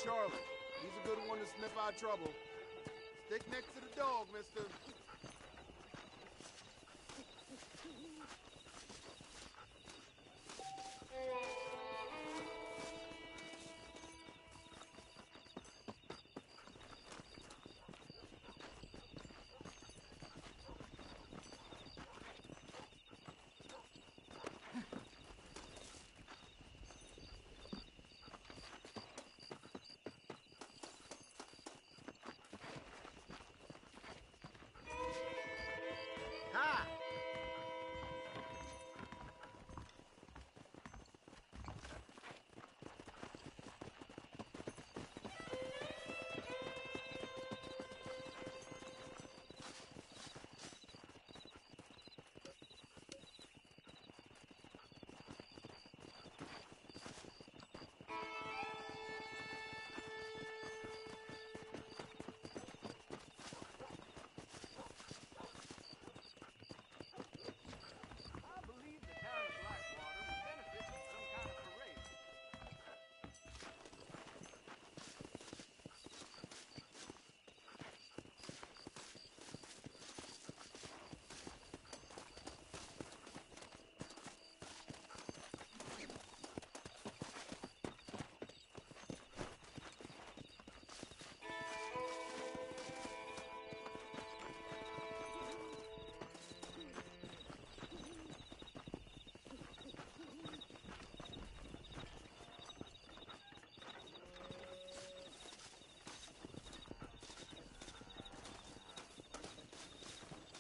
Charlie. He's a good one to sniff out trouble. Stick next to the dog, mister.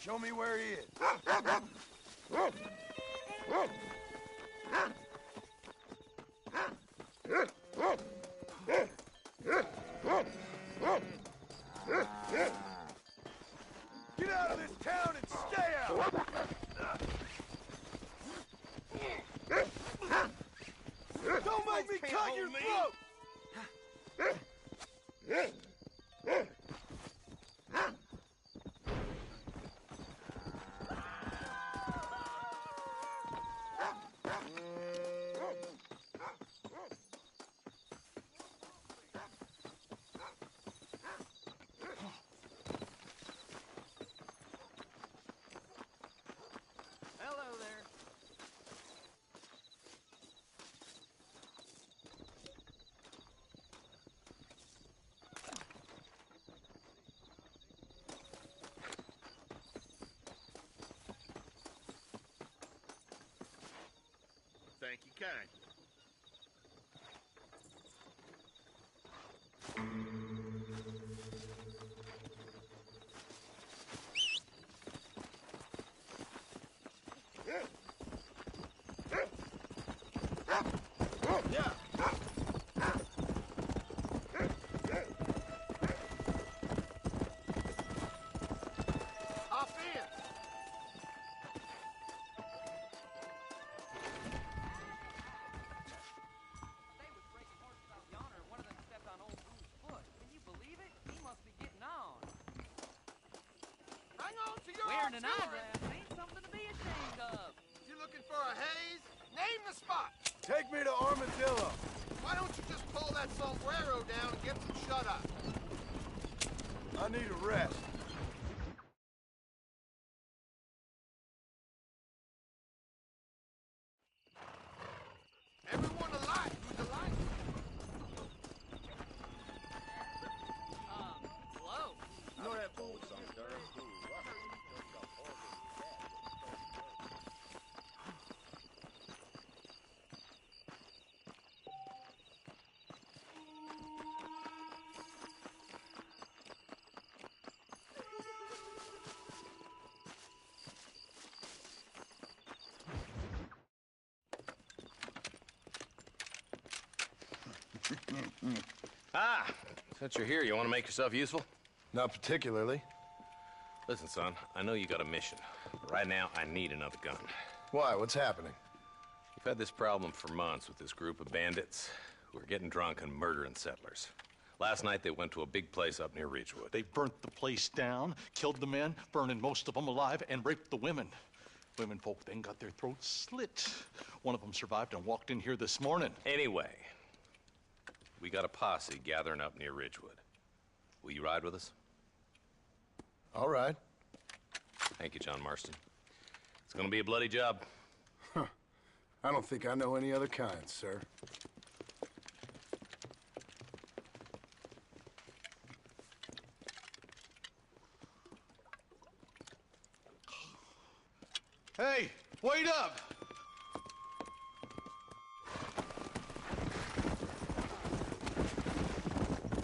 Show me where he is. Get out of this town and stay out! Don't make me cut your throat! Hello there. Thank you kindly. Wearing an eyeglass ain't something to be ashamed of. You looking for a haze? Name the spot. Take me to Armadillo. Why don't you just pull that sombrero down and get some shut-eye? I need a rest. Everyone alive who's alive. Hello. You know that fool song, Durham? Ah, since you're here, you want to make yourself useful? Not particularly. Listen, son, I know you got a mission, but right now I need another gun. Why? What's happening? You've had this problem for months with this group of bandits who are getting drunk and murdering settlers. Last night they went to a big place up near Ridgewood. They burnt the place down, killed the men, burning most of them alive, and raped the women. Women folk then got their throats slit. One of them survived and walked in here this morning. Anyway, we got a posse gathering up near Ridgewood. Will you ride with us? All right. Thank you, John Marston. It's gonna be a bloody job. I don't think I know any other kind, sir. Hey, wait up!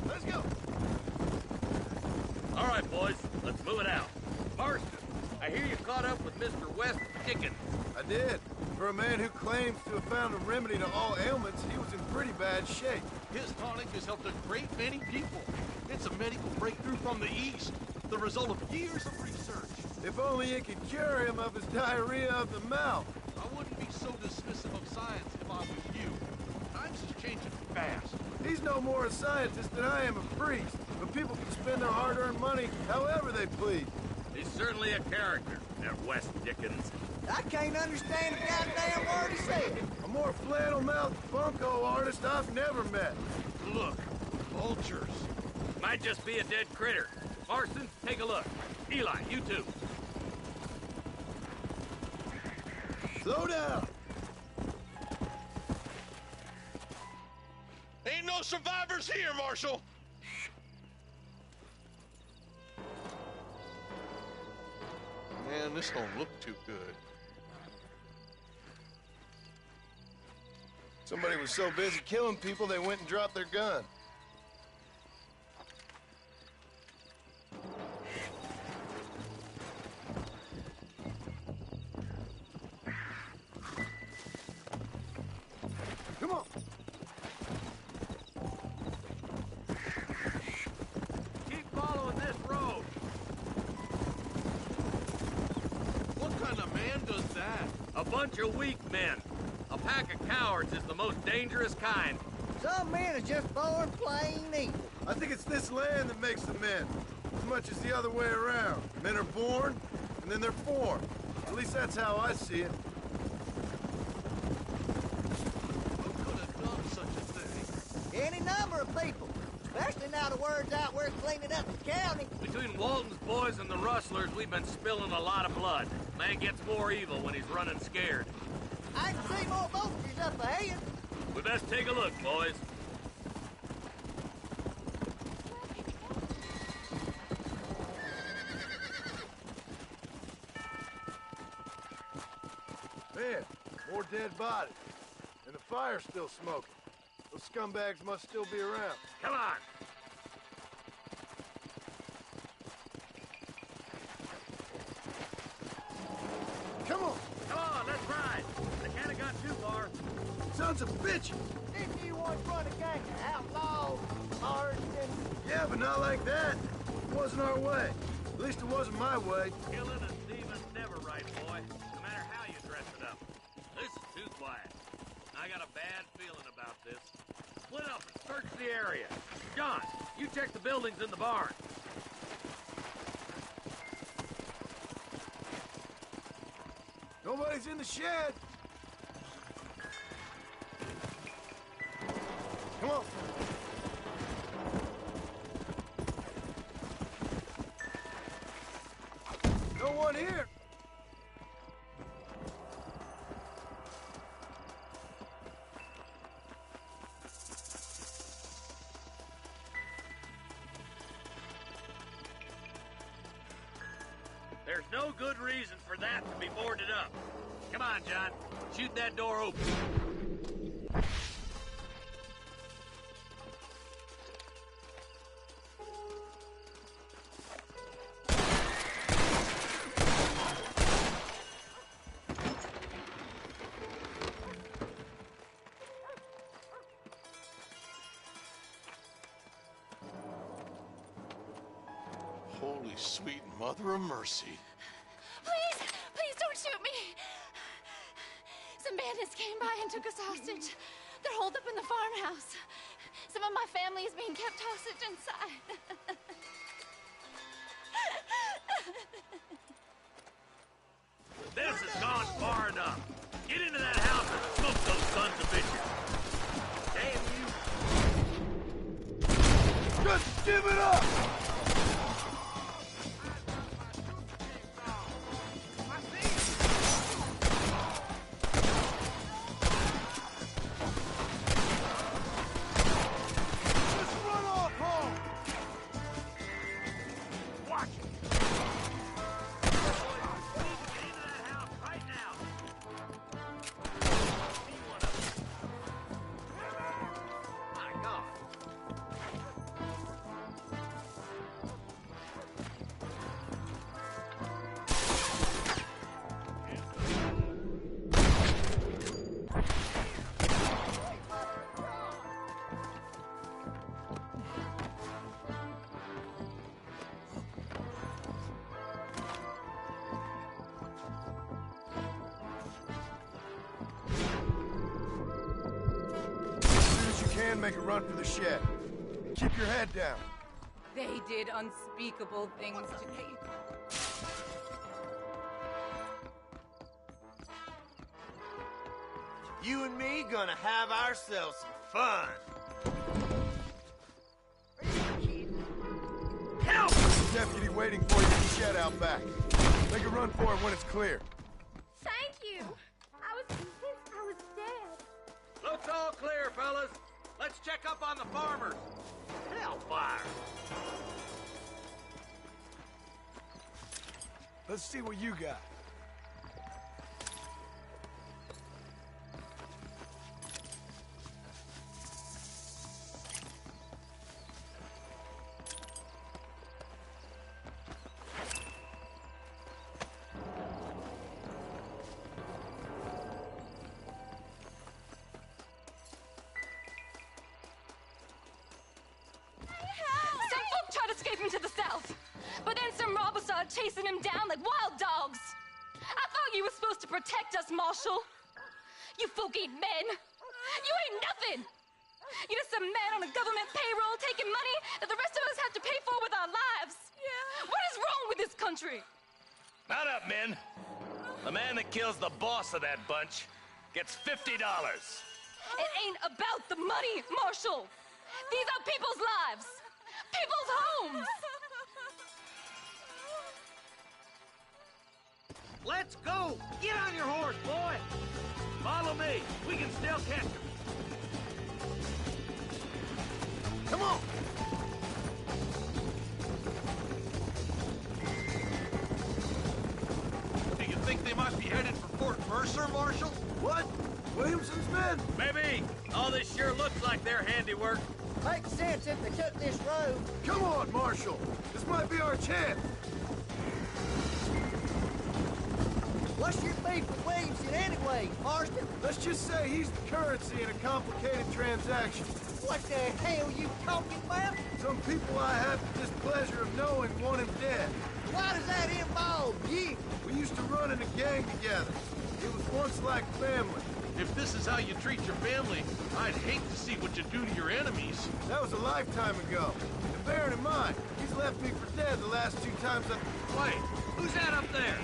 Let's go. All right, boys, let's move it out. Marston, I hear you caught up with Mr. West Dickens. I did. For a man who claims to have found a remedy to all ailments, he was in pretty bad shape. His tonic has helped a great many people. It's a medical breakthrough from the East, the result of years of research. If only it could cure him of his diarrhea of the mouth. I wouldn't be so dismissive of science if I was you. Times is changing fast. He's no more a scientist than I am a priest. But people can spend their hard-earned money however they please. He's certainly a character, that West Dickens. I can't understand a goddamn word he said. A more flannel-mouthed bunco artist I've never met. Look, vultures. Might just be a dead critter. Marston, take a look. Eli, you too. Slow down. Ain't no survivors here, Marshal. Man, this don't look too good. Somebody was so busy killing people, they went and dropped their gun. Come on. Keep following this road. What kind of man does that? A bunch of weak men. A pack of cowards is the most dangerous kind. Some men are just born plain evil. I think it's this land that makes the men, as much as the other way around. Men are born, and then they're formed. At least that's how I see it. Who could have done such a thing? Any number of people, especially now the word's out we're cleaning up the county. Between Walton's boys and the rustlers, we've been spilling a lot of blood. Man gets more evil when he's running scared. I can see more vultures up ahead. We best take a look, boys. Man, more dead bodies. And the fire's still smoking. Those scumbags must still be around. Come on. Come on! Come on, let's ride. They can't have got too far. Sons of bitches! Didn't you once run a gang of outlaws, Marston? Yeah, but not like that. It wasn't our way. At least it wasn't my way. Killing and thieving never right, boy. No matter how you dress it up. This is too quiet. I got a bad feeling about this. Split up and search the area. John, you check the buildings in the barn. Nobody's in the shed. Come on. No one here. There's no good reason for that to be boarded up. Come on, John. Shoot that door open. Holy sweet mother of mercy. Please, please don't shoot me. Some bandits came by and took us hostage. They're holed up in the farmhouse. Some of my family is being kept hostage inside. This has gone far enough. Get into that house and smoke those sons of bitches. Damn you. can, make a run for the shed. Keep your head down. They did unspeakable things to me. You and me gonna have ourselves some fun. Help! Deputy waiting for you in the shed out back. Make a run for it when it's clear. Thank you. I was convinced I was dead. Looks all clear, fellas. Let's check up on the farmers. Hellfire! Let's see what you got. Some folk tried escaping to the south, but then some robbers started chasing him down like wild dogs. I thought you were supposed to protect us, Marshal. You folk ain't men. You ain't nothing. You're just some man on a government payroll taking money that the rest of us have to pay for with our lives. Yeah. What is wrong with this country? Mount up, men. The man that kills the boss of that bunch gets $50. It ain't about the money, Marshal. These are people's lives. People's homes. Let's go! Get on your horse, boy! Follow me. We can still catch him. Come on! Do you think they might be headed for Fort Mercer, Marshal? What? Williamson's men? Maybe. All this sure looks like their handiwork. Makes sense if they took this road. Come on, Marshal. This might be our chance. What's your beef with Williamson anyway, Marston? Let's just say he's the currency in a complicated transaction. What the hell you talking about? Some people I have the displeasure of knowing want him dead. Why does that involve you? We used to run in a gang together. It was once like family. If this is how you treat your family, I'd hate to see what you do to your enemies. That was a lifetime ago. And bearing in mind, he's left me for dead the last 2 times I've... Wait, who's that up there?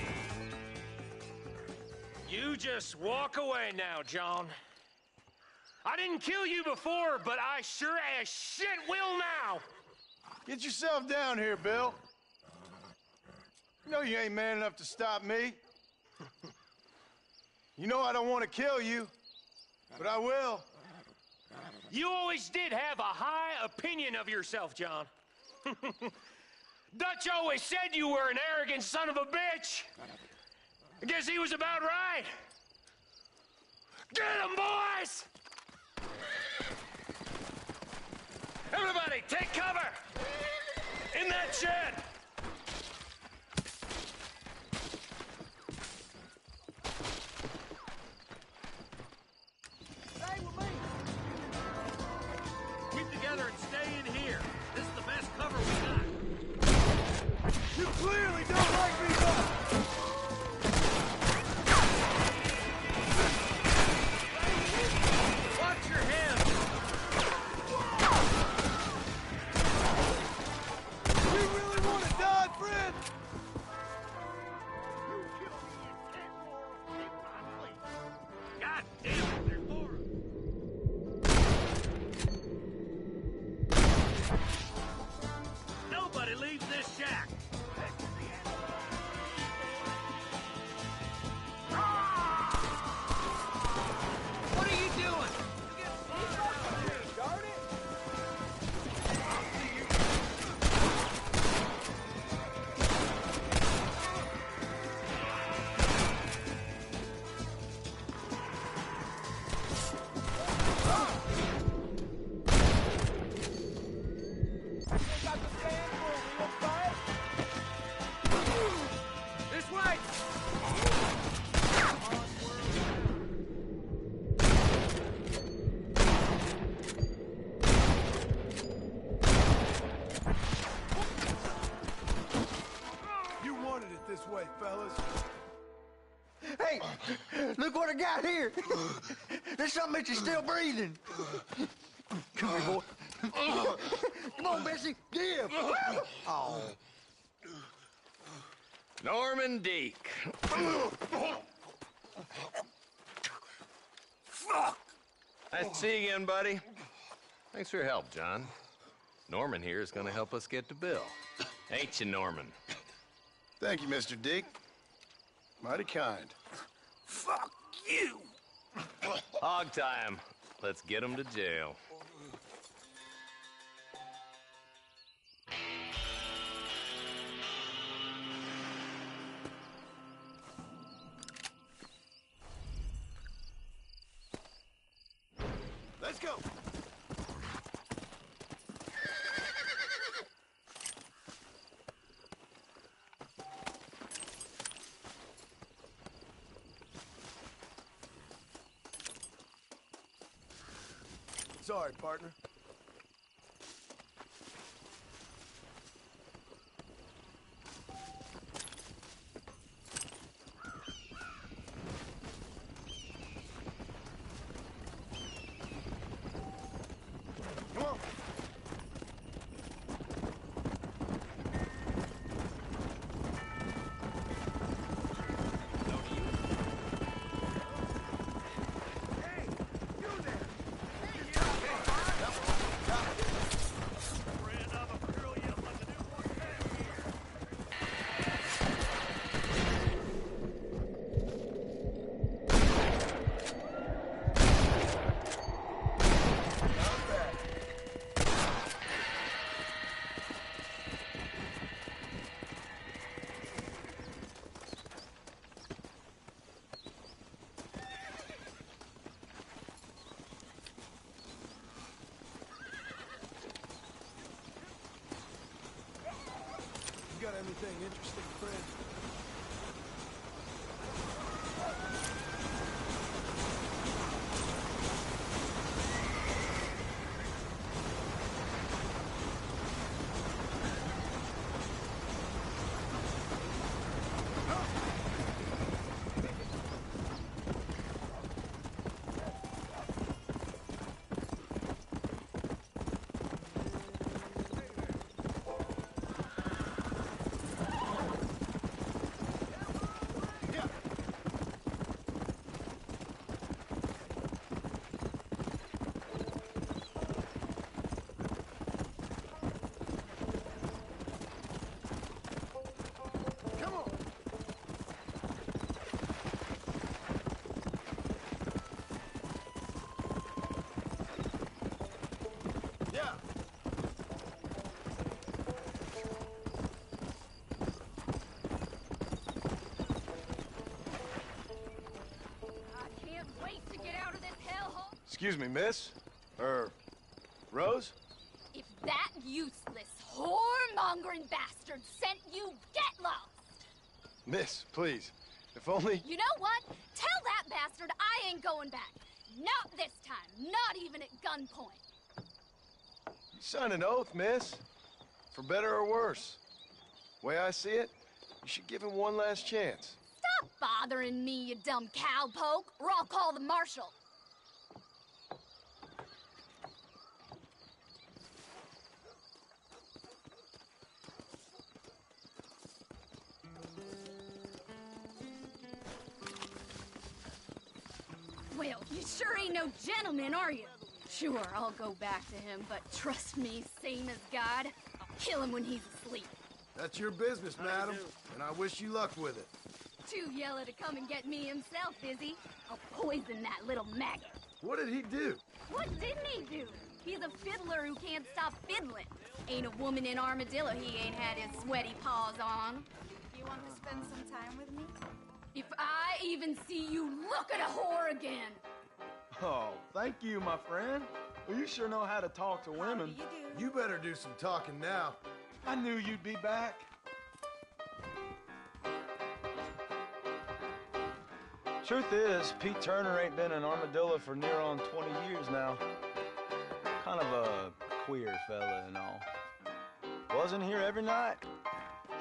You just walk away now, John. I didn't kill you before, but I sure as shit will now. Get yourself down here, Bill. You know you ain't man enough to stop me. You know I don't want to kill you, but I will. You always did have a high opinion of yourself, John. Dutch always said you were an arrogant son of a bitch. I guess he was about right. Get him, boys! Everybody, take cover! In that shed! Stay with me. Keep together and stay in here. This is the best cover we got. You clearly don't like me much. Watch your head! You really want to die, friend? God damn it, there's more! Nobody leaves this shack! What are you doing? Darn it. Got the stand for a real fight? This way! You wanted it this way, fellas. Hey, look what I got here. There's something that you're still breathing. Come here, boy. Come on, Bessie. Give. Oh. Norman Deek. Fuck. Nice to see you again, buddy. Thanks for your help, John. Norman here is gonna help us get to Bill. Ain't you, Norman? Thank you, Mr. Deke. Mighty kind. Fuck you. Hog time. Let's get him to jail. Let's go. Sorry, partner. Come on. You got anything interesting, friend? Excuse me, miss? Rose? If that useless, whoremongering bastard sent you, get lost! Miss, please. If only... You know what? Tell that bastard I ain't going back. Not this time. Not even at gunpoint. You signed an oath, miss. For better or worse. Way I see it, you should give him one last chance. Stop bothering me, you dumb cowpoke, or I'll call the marshal. Well, you sure ain't no gentleman, are you? Sure, I'll go back to him, but trust me, same as God, I'll kill him when he's asleep. That's your business, madam, and I wish you luck with it. Too yellow to come and get me himself, is he? I'll poison that little maggot. What did he do? What didn't he do? He's a fiddler who can't stop fiddling. Ain't a woman in Armadillo he ain't had his sweaty paws on. You want to spend some time with me? If I even see you look at a whore again. Oh, thank you, my friend. Well, you sure know how to talk to women. You better do some talking now. I knew you'd be back. Truth is, Pete Turner ain't been in Armadillo for near on 20 years now. Kind of a queer fella and all. Wasn't here every night.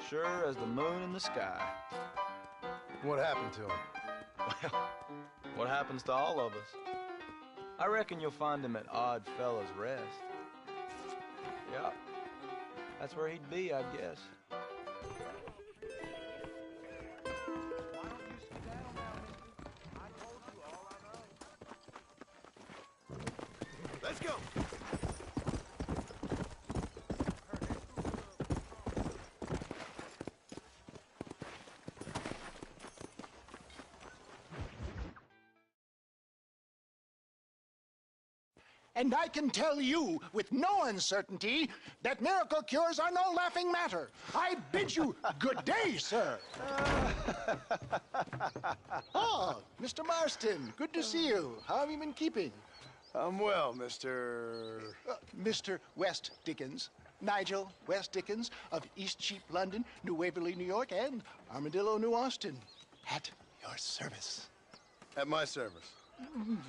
Sure as the moon in the sky. What happened to him? Well, what happens to all of us? I reckon you'll find him at Odd Fella's Rest. Yeah, that's where he'd be, I guess. Let's go. And I can tell you with no uncertainty that miracle cures are no laughing matter. I bid you good day, sir. Oh, Mr. Marston, good to see you. How have you been keeping? I'm well, Mr. Mr. West Dickens. Nigel West Dickens of Eastcheap, London, New Waverly, New York, and Armadillo, New Austin. At your service. At my service.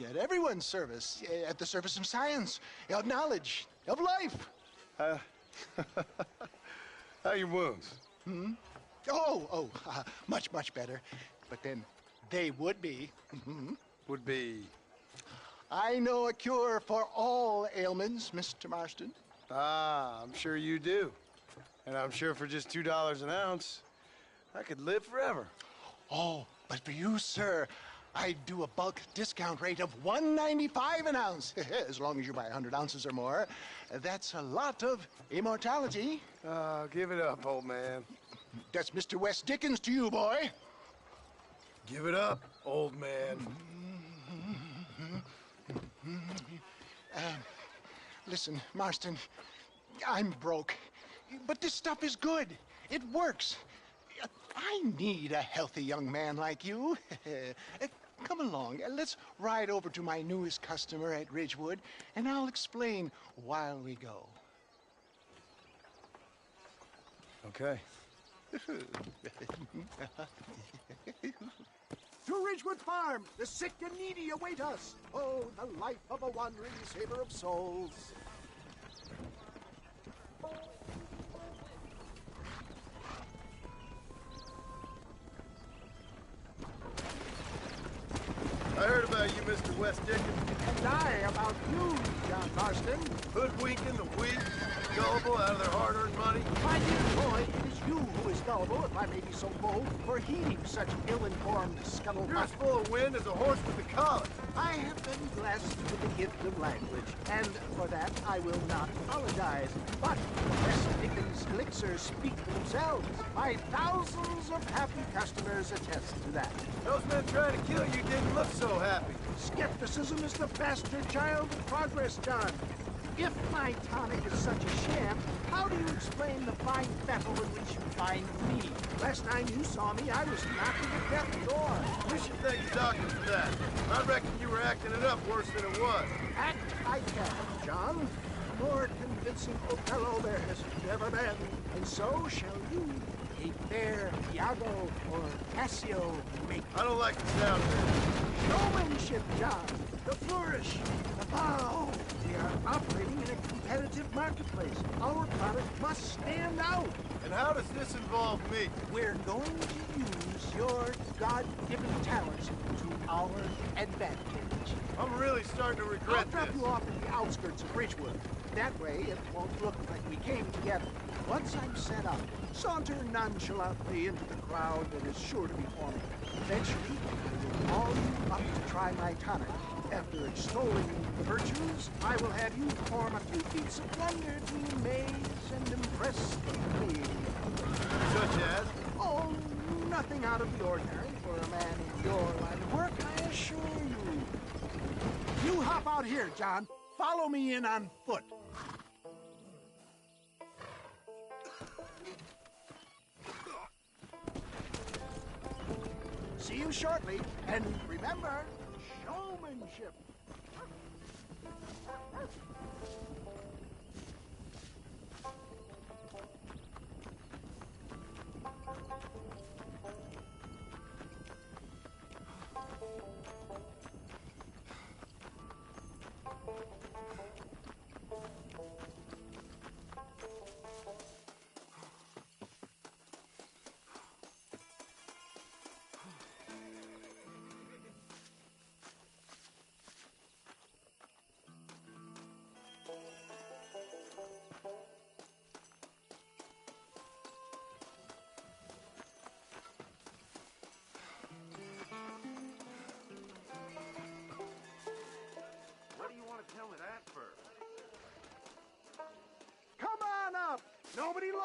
At everyone's service. At the service of science, of knowledge, of life. How are your wounds? Much, much better. But then they would be. Would be. I know a cure for all ailments, Mr. Marston. Ah, I'm sure you do. And I'm sure for just $2 an ounce, I could live forever. Oh, but for you, sir, I'd do a bulk discount rate of $1.95 an ounce, as long as you buy 100 ounces or more. That's a lot of immortality. Give it up, old man. That's Mr. West Dickens to you, boy. Give it up, old man. Listen, Marston, I'm broke, but this stuff is good. It works. I need a healthy young man like you. Come along, let's ride over to my newest customer at Ridgewood, and I'll explain while we go. Okay. To Ridgewood Farm, the sick and needy await us. Oh, the life of a wandering saver of souls. I heard about you, Mr. West Dickens. And I about you, John Marston. Hoodwinking the weak, gullible out of their hard-earned money. My dear boy, it is you who is gullible, if I may be so bold, for heeding such ill-informed scuttlebutt. You're as full of wind as a horse with a collar. I have been blessed with the gift of language, and for that I will not apologize. But West Dickens' elixirs speak for themselves. My thousands of happy customers attest to that. Those men trying to kill you didn't look so happy. Skepticism is the bastard child of progress, John. If my tonic is such a sham, how do you explain the fine battle in which you find me? Last time you saw me, I was knocking at death's door. You should thank the doctor for that. I reckon you were acting it up worse than it was. Act I can, John. More convincing Othello there has never been. And so shall you, a fair Iago or Cassio, make. I don't like the sound of it. Showmanship, John. The flourish, the bow. We are operating in a competitive marketplace. Our product must stand out. And how does this involve me? We're going to use your God-given talents to our advantage. I'm really starting to regret I'll drop this. you off at the outskirts of Ridgewood. That way, it won't look like we came together. Once I'm set up, saunter nonchalantly into the crowd that is sure to be forming. Eventually, I will call you up to try my tonic. After extolling the virtues, I will have you perform a few feats of wonder to amaze and impress the playing. Such as? Oh, nothing out of the ordinary for a man in your line of work, I assure you. You hop out here, John. Follow me in on foot. See you shortly, and remember, showmanship.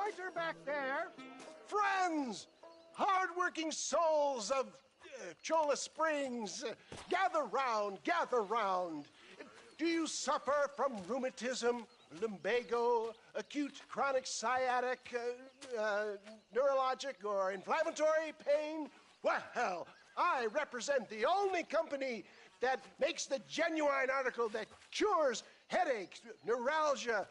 loiter back there. Friends, hard-working souls of Cholla Springs, gather round, gather round. Do you suffer from rheumatism, lumbago, acute chronic sciatic, neurologic, or inflammatory pain? Well, I represent the only company that makes the genuine article that cures headaches, neuralgia,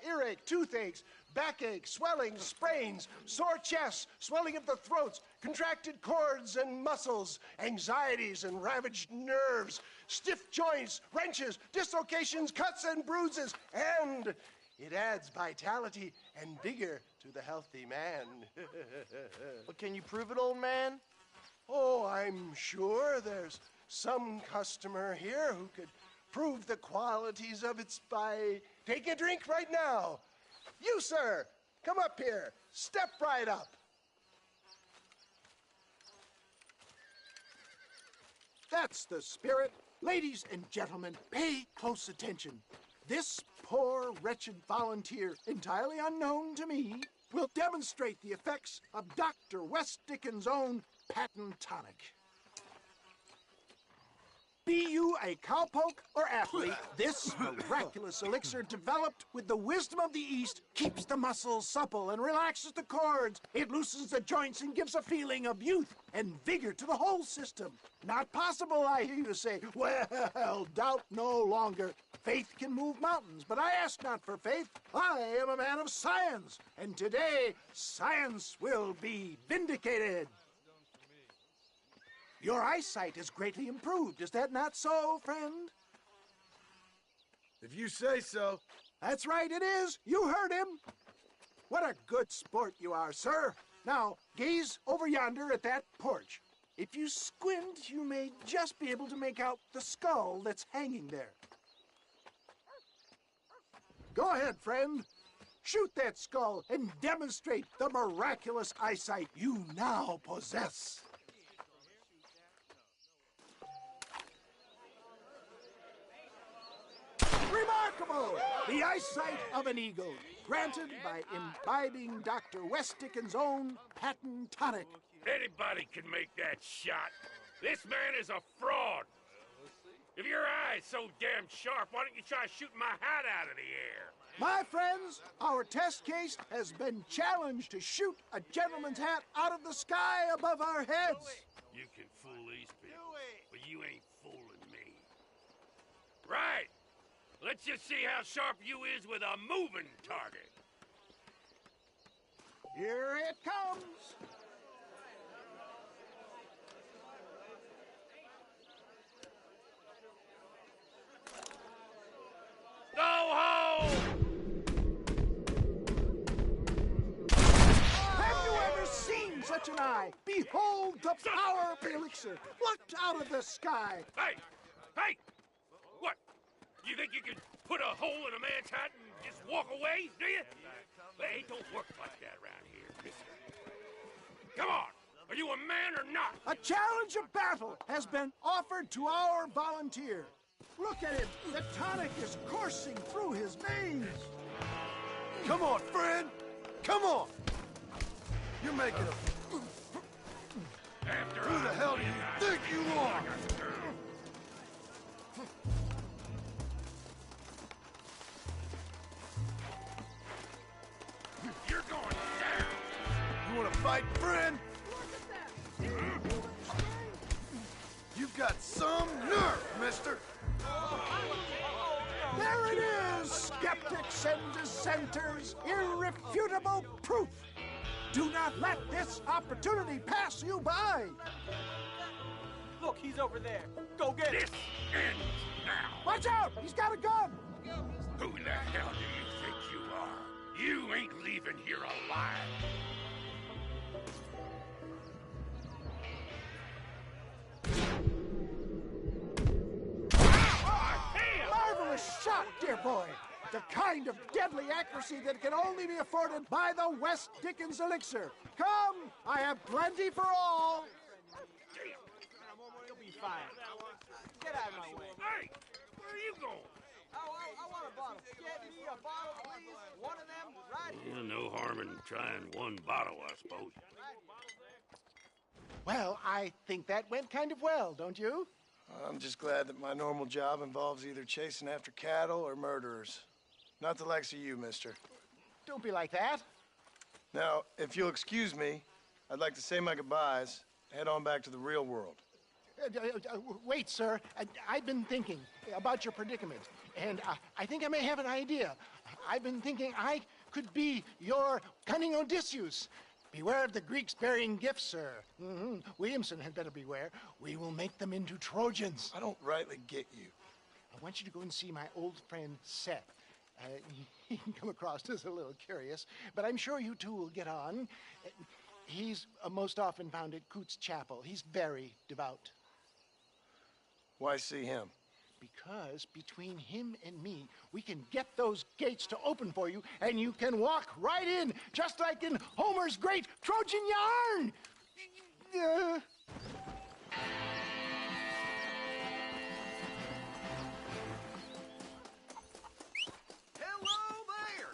earache, toothaches, backache, swelling, sprains, sore chests, swelling of the throats, contracted cords and muscles, anxieties and ravaged nerves, stiff joints, wrenches, dislocations, cuts and bruises, and it adds vitality and vigor to the healthy man. But can you prove it, old man? Oh, I'm sure there's some customer here who could prove the qualities of it by taking a drink right now. You, sir, come up here. Step right up. That's the spirit. Ladies and gentlemen, pay close attention. This poor, wretched volunteer, entirely unknown to me, will demonstrate the effects of Dr. West Dickens' own patent tonic. Be you a cowpoke or athlete, this miraculous elixir developed with the wisdom of the East keeps the muscles supple and relaxes the cords. It loosens the joints and gives a feeling of youth and vigor to the whole system. Not possible, I hear you say. Well, doubt no longer. Faith can move mountains, but I ask not for faith. I am a man of science, and today science will be vindicated. Your eyesight is greatly improved. Is that not so, friend? If you say so. That's right, it is. You heard him. What a good sport you are, sir. Now, gaze over yonder at that porch. If you squint, you may just be able to make out the skull that's hanging there. Go ahead, friend. Shoot that skull and demonstrate the miraculous eyesight you now possess. Remarkable! The eyesight of an eagle, granted by imbibing Dr. West Dickens' own patent tonic. Anybody can make that shot. This man is a fraud. If your eye's so damn sharp, why don't you try shooting my hat out of the air? My friends, our test case has been challenged to shoot a gentleman's hat out of the sky above our heads. You can fool these people, but you ain't fooling me. Right. Let's just see how sharp you is with a moving target. Here it comes. Go home! Have you ever seen such an eye? Behold the power of the elixir, plucked out of the sky. Hey! Hey! What? You think you can put a hole in a man's hat and just walk away, do you? Hey, it don't work like that around here, mister. Come on! Are you a man or not? A challenge of battle has been offered to our volunteer. Look at him. The tonic is coursing through his veins. Come on, friend. Come on. You're making a... Who the hell do you think you are? You're going down. You want to fight, friend? You've got some nerve, mister. There it is, skeptics and dissenters, irrefutable proof. Do not let this opportunity pass you by. Look, he's over there. Go get him. This ends now. Watch out, he's got a gun. Who the hell do you think you are? You ain't leaving here alive. Marvelous shot, dear boy. The kind of deadly accuracy that can only be afforded by the West Dickens elixir. Come, I have plenty for all. You'll be fine. Get out of my way. Hey, where are you going? I want a bottle. Get me a bottle, please. One of them Yeah, no harm in trying one bottle, I suppose. Well, I think that went kind of well, don't you? I'm just glad that my normal job involves either chasing after cattle or murderers. Not the likes of you, mister. Don't be like that. Now, if you'll excuse me, I'd like to say my goodbyes, head on back to the real world. Wait, sir. I've been thinking about your predicament, and I think I may have an idea. I've been thinking I could be your cunning Odysseus. Beware of the Greeks bearing gifts, sir. Williamson had better beware. We will make them into Trojans. I don't rightly get you. I want you to go and see my old friend Seth. He can come across as a little curious, but I'm sure you two will get on. He's most often found at Coots Chapel. He's very devout. Why see him? Because between him and me, we can get those gates to open for you, and you can walk right in, just like in Homer's great Trojan yarn! Hello there!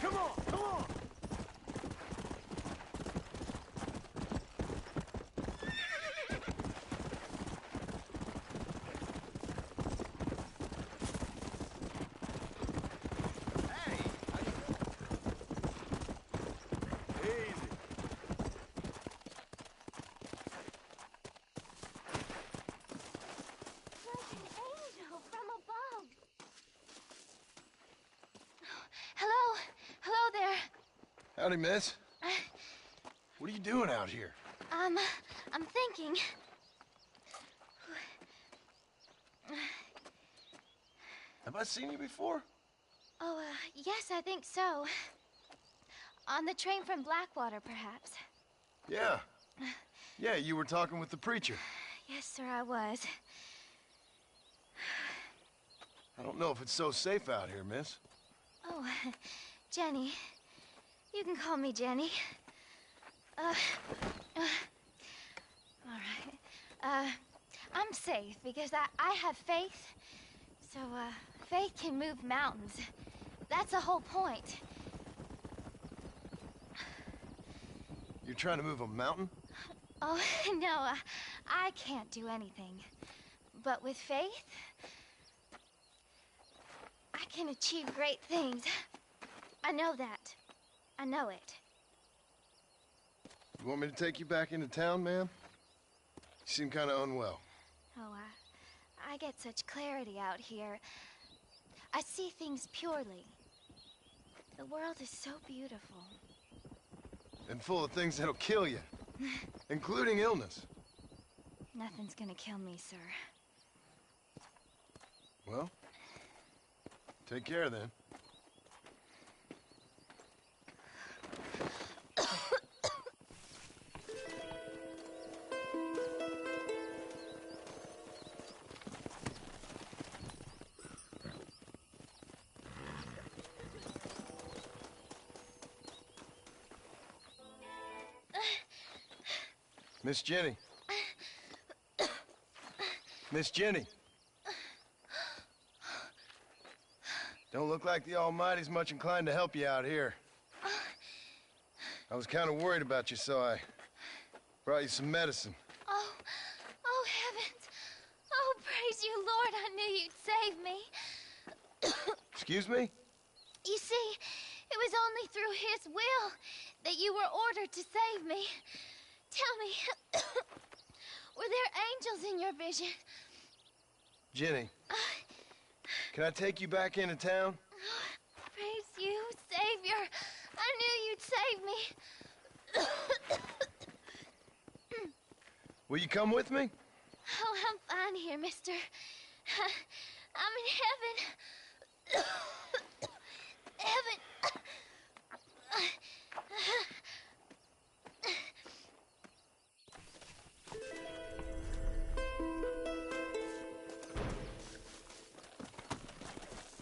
Come on, come on! Howdy, miss. What are you doing out here? I'm thinking. Have I seen you before? Oh, yes, I think so. On the train from Blackwater, perhaps. Yeah. Yeah, you were talking with the preacher. Yes, sir, I was. I don't know if it's so safe out here, miss. Oh, Jenny. You can call me Jenny. All right. I'm safe because I have faith. So, faith can move mountains. That's the whole point. You're trying to move a mountain? Oh, no, I can't do anything. But with faith, I can achieve great things. I know that. I know it. You want me to take you back into town, ma'am? You seem kind of unwell. Oh, I get such clarity out here. I see things purely. The world is so beautiful. And full of things that'll kill you. Including illness. Nothing's gonna kill me, sir. Well, take care then. Miss Jenny. Miss Jenny. Don't look like the Almighty's much inclined to help you out here. I was kind of worried about you, so I brought you some medicine. Oh, heavens. Oh, praise you, Lord. I knew you'd save me. Excuse me? You see, it was only through His will that you were ordered to save me. Tell me, were there angels in your vision? Jenny, can I take you back into town? Praise you, Savior. I knew you'd save me. Will you come with me? Oh, I'm fine here, mister. I'm in heaven. Heaven.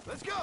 Let's go!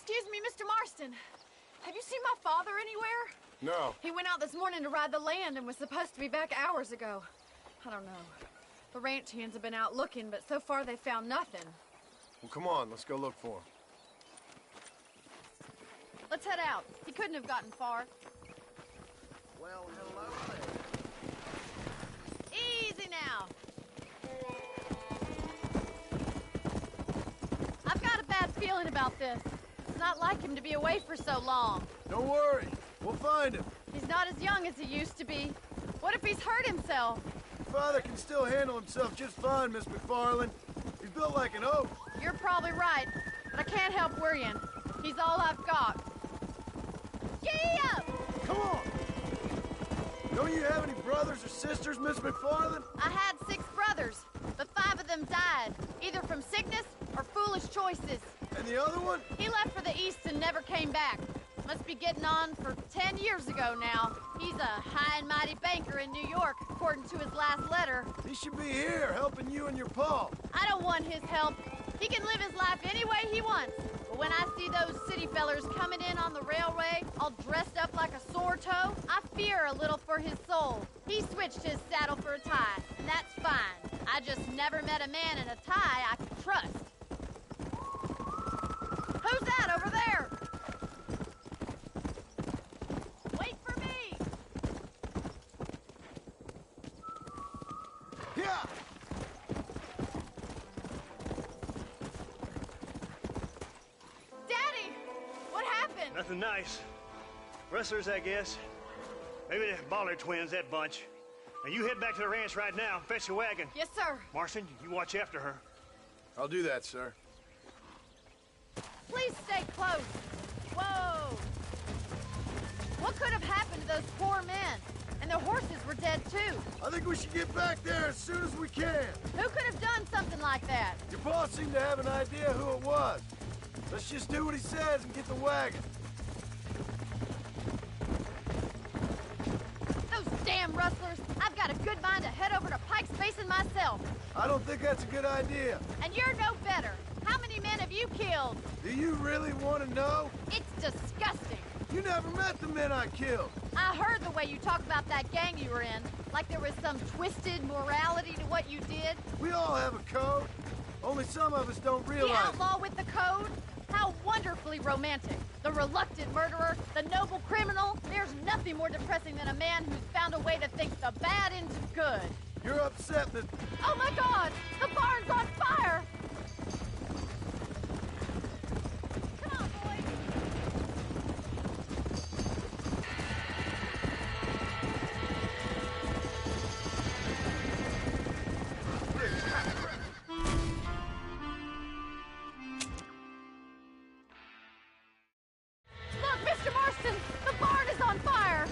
excuse me, Mr. Marston. Have you seen my father anywhere? No. He went out this morning to ride the land and was supposed to be back hours ago. I don't know. The ranch hands have been out looking, but so far they found nothing. Well, come on, let's go look for him. Let's head out. He couldn't have gotten far. Well, hello there. Easy now. I've got a bad feeling about this. It's not like him to be away for so long. Don't worry, we'll find him. He's not as young as he used to be. What if he's hurt himself? Your father can still handle himself just fine, Miss McFarland. He's built like an oak. You're probably right, but I can't help worrying. He's all I've got. Giddy up! Come on! Don't you have any brothers or sisters, Miss McFarland? I had 6 brothers, but 5 of them died, either from sickness or foolish choices. And the other one? He left for the East and never came back. Must be getting on for 10 years ago now. He's a high and mighty banker in New York, according to his last letter. He should be here, helping you and your pa. I don't want his help. He can live his life any way he wants. But when I see those city fellers coming in on the railway, all dressed up like a sore toe, I fear a little for his soul. He switched his saddle for a tie, and that's fine. I just never met a man in a tie I could trust. Who's that over there? Wait for me! Yeah! Daddy! What happened? Nothing nice. Rustlers, I guess. Maybe the Ballard twins, that bunch. Now you head back to the ranch right now and fetch the wagon. Yes, sir. Marston, you watch after her. I'll do that, sir. Please stay close. Whoa! What could have happened to those poor men? And their horses were dead, too. I think we should get back there as soon as we can. Who could have done something like that? Your boss seemed to have an idea who it was. Let's just do what he says and get the wagon. Those damn rustlers! I've got a good mind to head over to Pike's Basin myself. I don't think that's a good idea. And you're no better. How many men have you killed? Do you really want to know? It's disgusting. You never met the men I killed. I heard the way you talk about that gang you were in, like there was some twisted morality to what you did. We all have a code. Only some of us don't realize. The outlaw with the code? How wonderfully romantic. The reluctant murderer, the noble criminal. There's nothing more depressing than a man who's found a way to think the bad into good. You're upset that... Oh my God! The barn's on fire! Come on, boys! Look, Mr. Marston! The barn is on fire!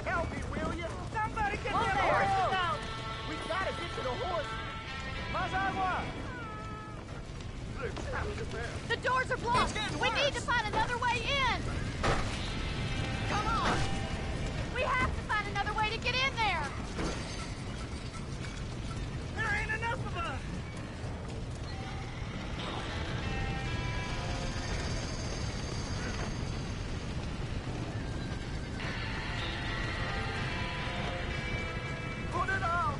Help me, will you? Somebody get Whoa them there. horses out! We gotta get to the horse. Mazagua! The doors are blocked! We need to find another way in! Come on! We have to find another way to get in there! There ain't enough of us! Put it on!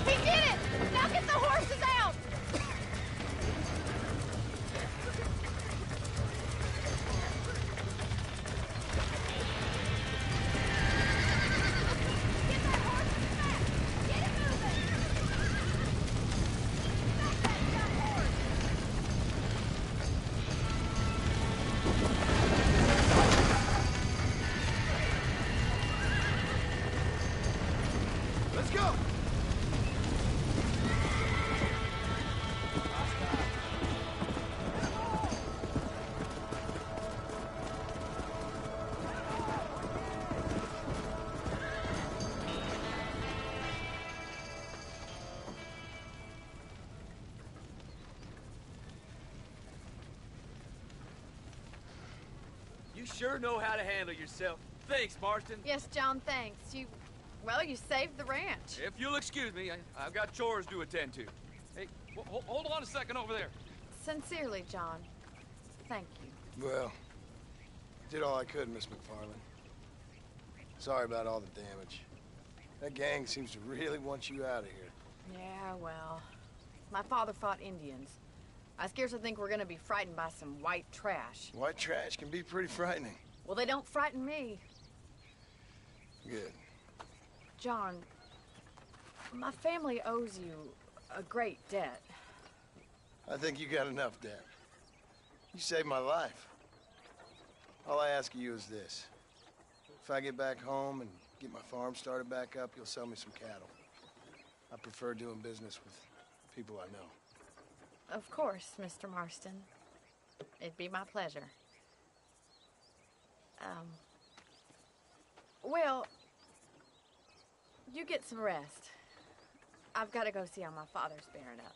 He did it! Now get the horses out! Get that horse back! Get it moving! Stop that dumb horse! Let's go! sure know how to handle yourself. Thanks, Marston. Yes, John, thanks. Well, you saved the ranch. If you'll excuse me, I've got chores to attend to. Hey, hold on a second over there. Sincerely, John. Thank you. Well, did all I could, Miss McFarland. Sorry about all the damage. That gang seems to really want you out of here. Yeah, well, my father fought Indians. I scarcely think we're gonna be frightened by some white trash. White trash can be pretty frightening. Well, they don't frighten me. Good. John, my family owes you a great debt. I think you got enough debt. You saved my life. All I ask of you is this. If I get back home and get my farm started back up, you'll sell me some cattle. I prefer doing business with people I know. Of course, Mr. Marston. It'd be my pleasure. Well, you get some rest. I've got to go see how my father's bearing up.